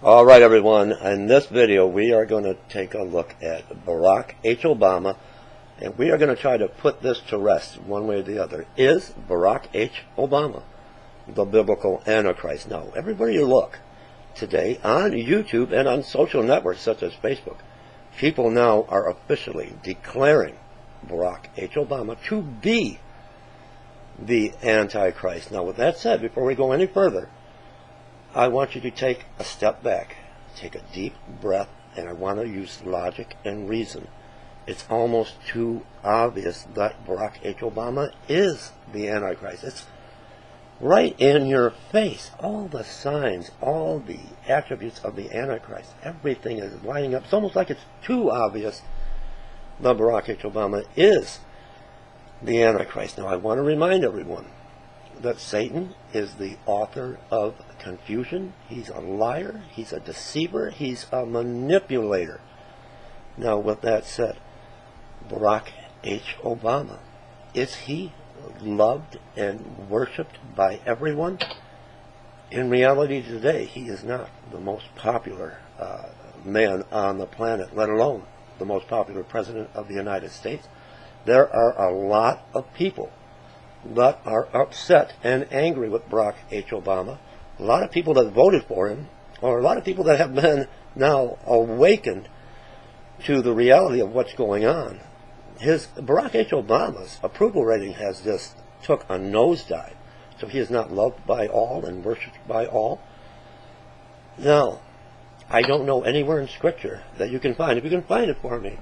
All right, everyone. In this video, we are going to take a look at Barack H. Obama, and we are going to try to put this to rest one way or the other. Is Barack H. Obama the biblical Antichrist? Now, everywhere you look today on YouTube and on social networks such as Facebook, people now are officially declaring Barack H. Obama to be the Antichrist. Now, with that said, before we go any further, I want you to take a step back, take a deep breath, and I want to use logic and reason. It's almost too obvious that Barack H. Obama is the Antichrist. It's right in your face. All the signs, all the attributes of the Antichrist, everything is lining up. It's almost like it's too obvious that Barack H. Obama is the Antichrist. Now, I want to remind everyone that Satan is the author of confusion. He's a liar, he's a deceiver, he's a manipulator. Now, with that said, Barack H. Obama, is he loved and worshipped by everyone? In reality today, he is not the most popular man on the planet, let alone the most popular president of the United States. There are a lot of people that are upset and angry with Barack H. Obama. A lot of people that voted for him, or a lot of people that have been now awakened to the reality of what's going on. Barack H. Obama's approval rating has just took a nosedive. So he is not loved by all and worshipped by all. Now, I don't know anywhere in Scripture that you can find, if you can find it for me,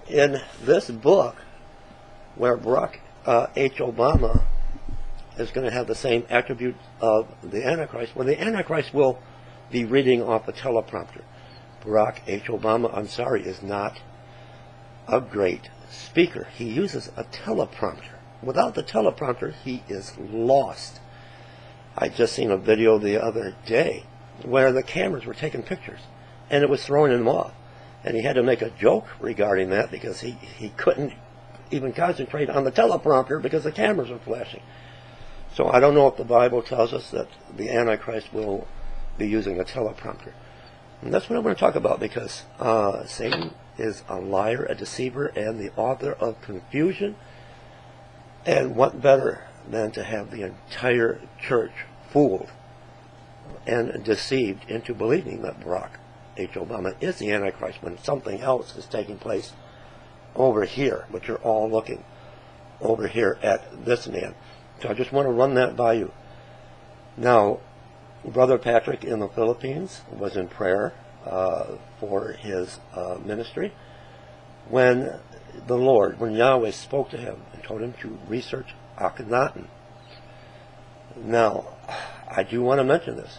in this book where Barack H. Obama is going to have the same attributes of the Antichrist, when the Antichrist will be reading off a teleprompter. Barack H. Obama, I'm sorry, is not a great speaker. He uses a teleprompter. Without the teleprompter, he is lost. I just seen a video the other day where the cameras were taking pictures, and it was throwing him off. And he had to make a joke regarding that because he couldn't even concentrate on the teleprompter because the cameras are flashing. So I don't know if the Bible tells us that the Antichrist will be using a teleprompter. And that's what I'm going to talk about, because Satan is a liar, a deceiver, and the author of confusion. And what better than to have the entire church fooled and deceived into believing that Barack H. Obama is the Antichrist when something else is taking place over here, but you're all looking over here at this man. So I just want to run that by you. Now, Brother Patrick in the Philippines was in prayer for his ministry when the Lord, when Yahweh spoke to him and told him to research Akhenaten. Now, I do want to mention this.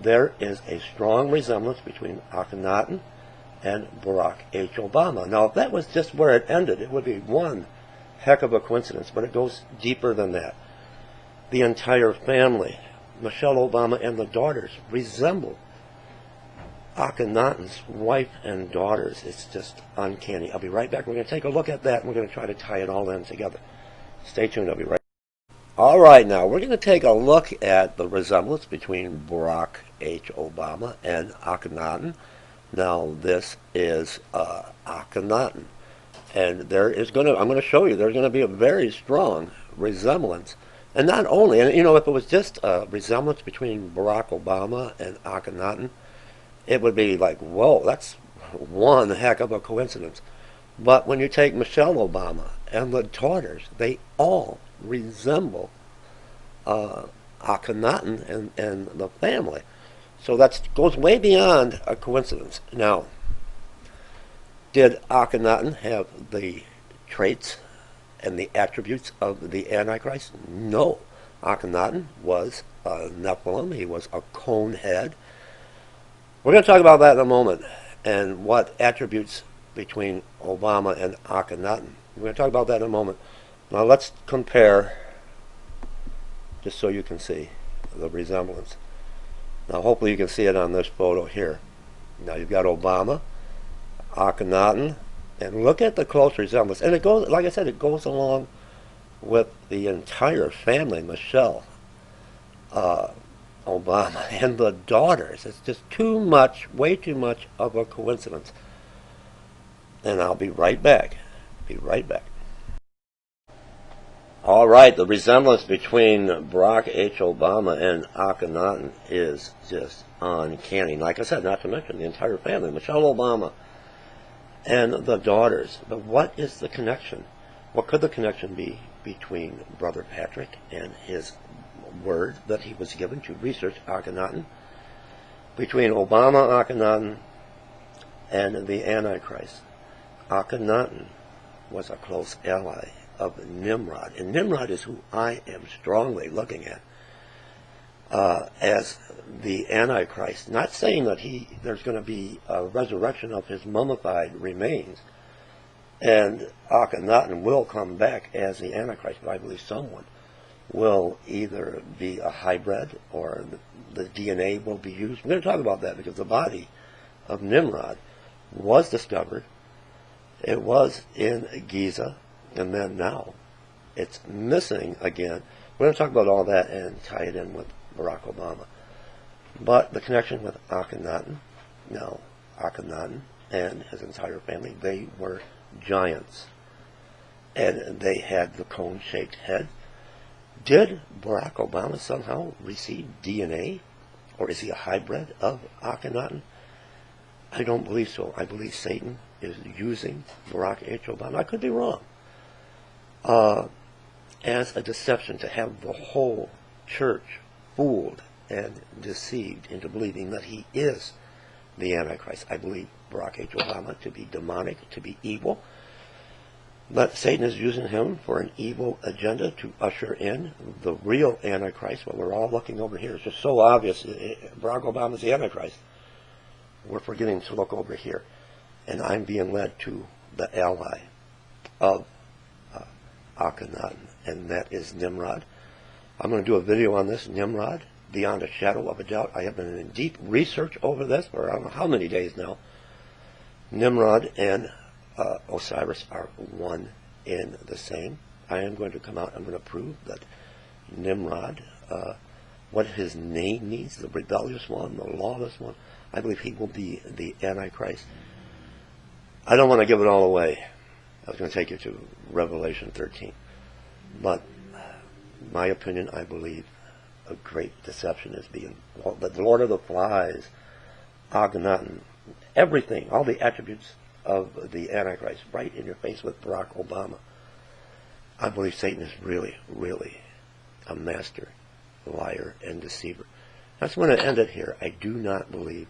There is a strong resemblance between Akhenaten and Barack H. Obama. Now, if that was just where it ended, it would be one heck of a coincidence, but it goes deeper than that. The entire family, Michelle Obama and the daughters, resemble Akhenaten's wife and daughters. It's just uncanny. I'll be right back. We're going to take a look at that, and we're going to try to tie it all in together. Stay tuned. I'll be right back. All right, now we're going to take a look at the resemblance between Barack H. Obama and Akhenaten. Now, this is Akhenaten, and I'm going to show you, there's going to be a very strong resemblance. And not only, and if it was just a resemblance between Barack Obama and Akhenaten, it would be like, whoa, that's one heck of a coincidence. But when you take Michelle Obama and the daughters, they all resemble Akhenaten and the family. So that goes way beyond a coincidence. Now, did Akhenaten have the traits and the attributes of the Antichrist? No. Akhenaten was a Nephilim. He was a cone head. We're going to talk about that in a moment, and what attributes between Obama and Akhenaten. We're going to talk about that in a moment. Now let's compare, just so you can see the resemblance. Now hopefully you can see it on this photo here. Now you've got Obama, Akhenaten, and look at the close resemblance. And it goes, like I said, it goes along with the entire family. Michelle Obama and the daughters. It's just too much, way too much of a coincidence. And I'll be right back. Be right back. All right, the resemblance between Barack H. Obama and Akhenaten is just uncanny. Like I said, not to mention the entire family, Michelle Obama and the daughters. But what is the connection? What could the connection be between Brother Patrick and his word that he was given to research Akhenaten? Between Obama, Akhenaten, and the Antichrist. Akhenaten was a close ally of Nimrod, and Nimrod is who I am strongly looking at as the Antichrist. Not saying that there's going to be a resurrection of his mummified remains, and Akhenaten will come back as the Antichrist, but I believe someone will either be a hybrid or the DNA will be used. We're going to talk about that because the body of Nimrod was discovered. It was in Giza, and then now it's missing again. We're going to talk about all that and tie it in with Barack Obama. But the connection with Akhenaten, now Akhenaten and his entire family, they were giants. And they had the cone-shaped head. Did Barack Obama somehow receive DNA? Or is he a hybrid of Akhenaten? I don't believe so. I believe Satan is using Barack H. Obama. I could be wrong. As a deception to have the whole church fooled and deceived into believing that he is the Antichrist. I believe Barack H. Obama to be demonic, to be evil. But Satan is using him for an evil agenda to usher in the real Antichrist. What we're all looking over here is just so obvious. Barack Obama's the Antichrist. We're forgetting to look over here. And I'm being led to the ally of Akhenaten, and that is Nimrod. I'm going to do a video on this, Nimrod, beyond a shadow of a doubt. I have been in deep research over this for I don't know how many days now. Nimrod and Osiris are one in the same. I am going to come out, I'm going to prove that Nimrod, what his name means, the rebellious one, the lawless one, I believe he will be the Antichrist. I don't want to give it all away. I was going to take you to Revelation 13. But my opinion, I believe a great deception is being, the Lord of the Flies, Akhenaten, everything, all the attributes of the Antichrist, right in your face with Barack Obama. I believe Satan is really, really a master liar and deceiver. That's going to end it here. I do not believe,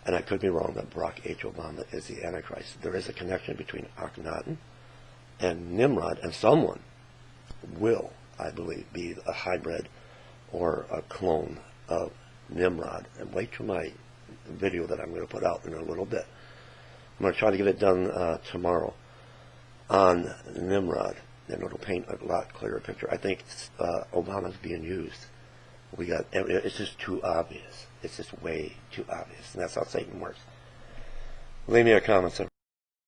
and I could be wrong, that Barack H. Obama is the Antichrist. There is a connection between Akhenaten and Nimrod, and someone will, I believe, be a hybrid or a clone of Nimrod. And wait till my video that I'm going to put out in a little bit. I'm going to try to get it done tomorrow on Nimrod, and it'll paint a lot clearer picture. I think Obama's being used. It's just too obvious. It's just way too obvious. And that's how Satan works. Leave me a comment, sir.